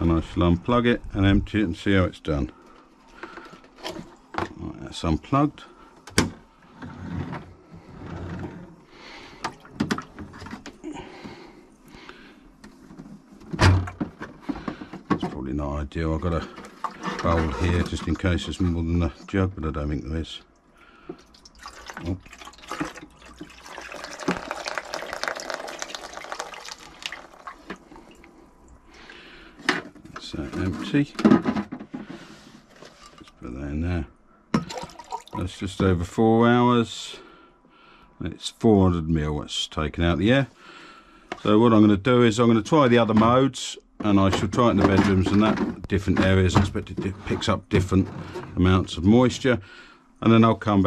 and I shall unplug it and empty it and see how it's done. Right, that's unplugged. It's probably not ideal. I've got a bowl here just in case there's more than a jug, but I don't think there is. Oh. That's empty. Let's put that in there. That's just over 4 hours. It's 400 ml that's taken out the air. So what I'm going to do is I'm going to try the other modes, and I shall try it in the bedrooms and that, different areas. I expect it picks up different amounts of moisture, and then I'll come back